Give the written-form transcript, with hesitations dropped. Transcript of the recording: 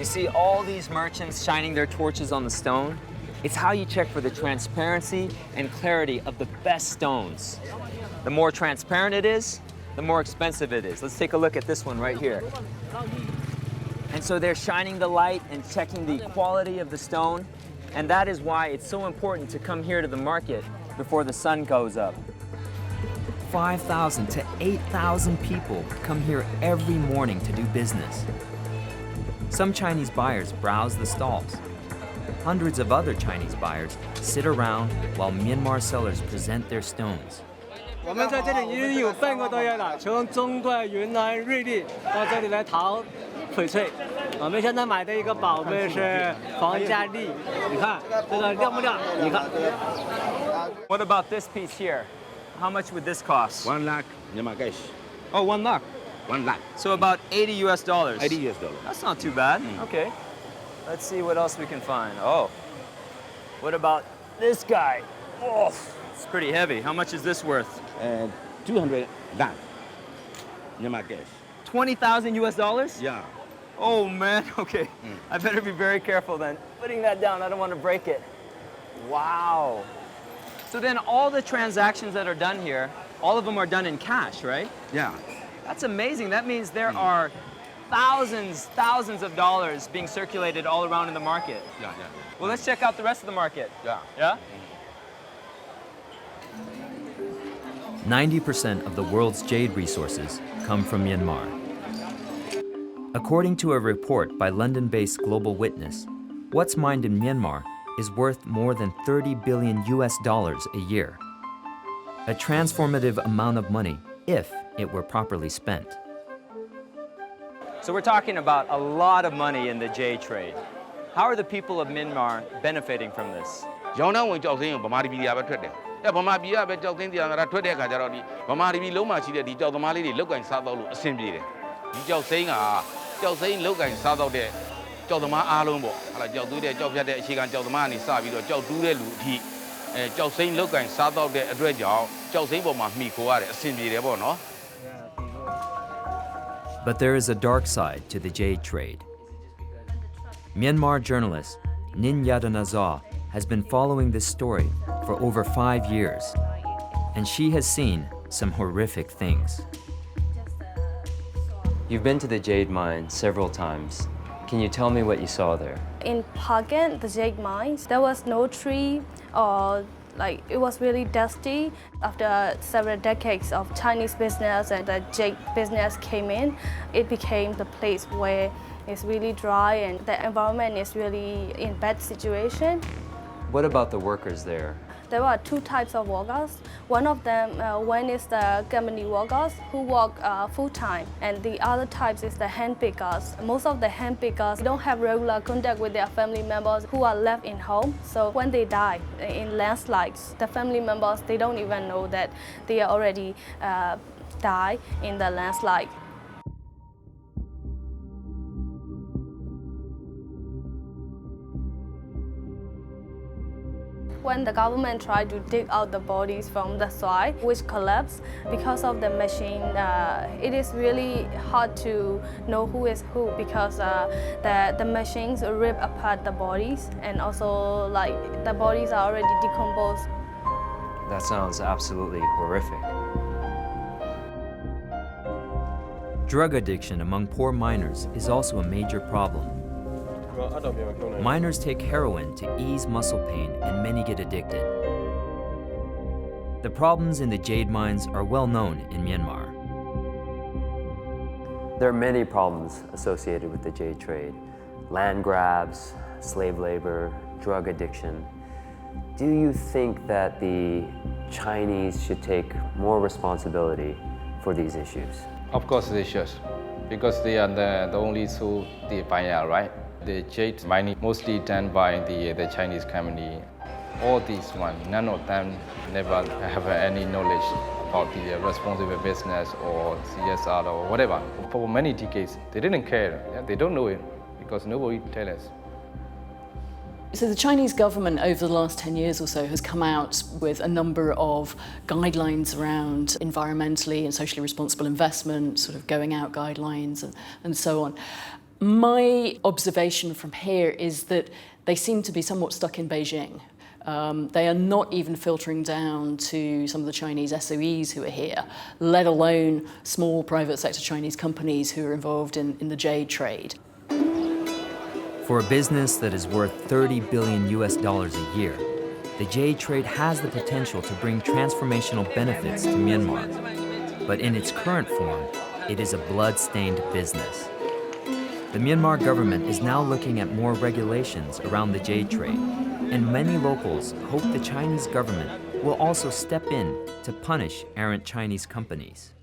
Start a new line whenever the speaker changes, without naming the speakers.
see all these merchants shining their torches on the stone? It's how you check for the transparency and clarity of the best stones. The more transparent it is, the more expensive it is. Let's take a look at this one right here. And so they're shining the light and checking the quality of the stone. And that is why it's so important to come here to the market before the sun goes up. 5,000 to 8,000 people come here every morning to do business. Some Chinese buyers browse the stalls. Hundreds of other Chinese buyers sit around while Myanmar sellers present their stones.
我们在这里已经有半个多月了，从中段、云南、瑞丽到这里来淘翡翠。我们现在买的一个宝贝是皇家丽，你看这个亮不亮？你看。
What about this piece here? How much would this cost?
1 lakh Myanmar cash.
Oh, 1 lakh.
1 lakh.
So about $80 US.
80 US dollar.
That's not too bad. Okay. Let's see what else we can find. Oh. What about this guy? Oh, it's pretty heavy. How much is this worth?
200 lakh Myanmar cash.
20,000 US.
Yeah.
Oh man, okay. I better be very careful then. Putting that down, I don't want to break it. Wow. So then all the transactions that are done here, all of them are done in cash, right?
Yeah.
That's amazing. That means there are thousands of dollars being circulated all around in the market.
Yeah.
Well, let's check out the rest of the market.
Yeah.
Yeah?
90% of the world's jade resources come from Myanmar. According to a report by London-based Global Witness, what's mined in Myanmar is worth more than $30 billion US a year. A transformative amount of money if it were properly spent.
So we're talking about a lot of money in the jade trade. How are the people of Myanmar benefiting from this?
ရောင်းနှောင်းဝင်ကြောက်သိန်းကိုဗမာပြည်ကပဲထွက်တယ်။ဗမာပြည်ကပဲကြောက်သိန်းတရားကထွက်တဲ့အခါကျတော့ဒီဗမာပြည်လုံးမှာရှိတဲ့ဒီကြောက်သမားလေးတွေလောက်ကင်စားတော့လို့အဆင်ပြေတယ်။ဒီကြောက်သိန်းကကြောက်သိန်းလောက်ကင်စားတော့တဲ့ကြောက်သမားအားလုံးပေါ့။ဟာလာကြောက်တူးတဲ့ကြောက်ဖြတ်တဲ့အခြေခံကြောက်သမားကနေစပြီးတော့ကြောက်တူးတဲ့လူအထိကြောက်သိန်းလောက်ကင်စားတော့တဲ့အတွက်ကြောင့်ကြောက်သိန်းပေါ်မှာမှီခိုရတယ်အဆင်ပြေတယ်ပေါ့နော်။
But there is a dark side to the jade trade. Myanmar journalist Nin Yadanazar has been following this story for over 5 years, and she has seen some horrific things. You've been to the jade mine several times. Can you tell me what you saw there?
In Pagan, the jade mines, there was no tree or it was really dusty. After several decades of Chinese business and the jade business came in, it became the place where it's really dry and the environment is really in bad situation.
What about the workers there?
There are 2 types of workers. One of them, one is the company workers who work full-time, and the other types is the hand pickers. Most of the hand pickers don't have regular contact with their family members who are left in home. So when they die in landslides, the family members, they don't even know that they already died in the landslide. When the government tried to dig out the bodies from the soil, which collapsed because of the machine, it is really hard to know who is who because the machines rip apart the bodies, and also the bodies are already decomposed.
That sounds absolutely horrific. Drug addiction among poor miners is also a major problem. Miners take heroin to ease muscle pain, and many get addicted. The problems in the jade mines are well known in Myanmar.
There are many problems associated with the jade trade. Land grabs, slave labor, drug addiction. Do you think that the Chinese should take more responsibility for these issues?
Of course they should, because they are the only who they find out, right? The jade mining mostly done by the Chinese company. All these ones, none of them never have any knowledge about the responsible business or CSR or whatever. For many decades, they didn't care. They don't know it because nobody tells us.
So the Chinese government over the last 10 years or so has come out with a number of guidelines around environmentally and socially responsible investment, sort of going out guidelines and so on. My observation from here is that they seem to be somewhat stuck in Beijing. They are not even filtering down to some of the Chinese SOEs who are here, let alone small private sector Chinese companies who are involved in the jade trade.
For a business that is worth $30 billion a year, the jade trade has the potential to bring transformational benefits to Myanmar. But in its current form, it is a blood-stained business. The Myanmar government is now looking at more regulations around the jade trade, and many locals hope the Chinese government will also step in to punish errant Chinese companies.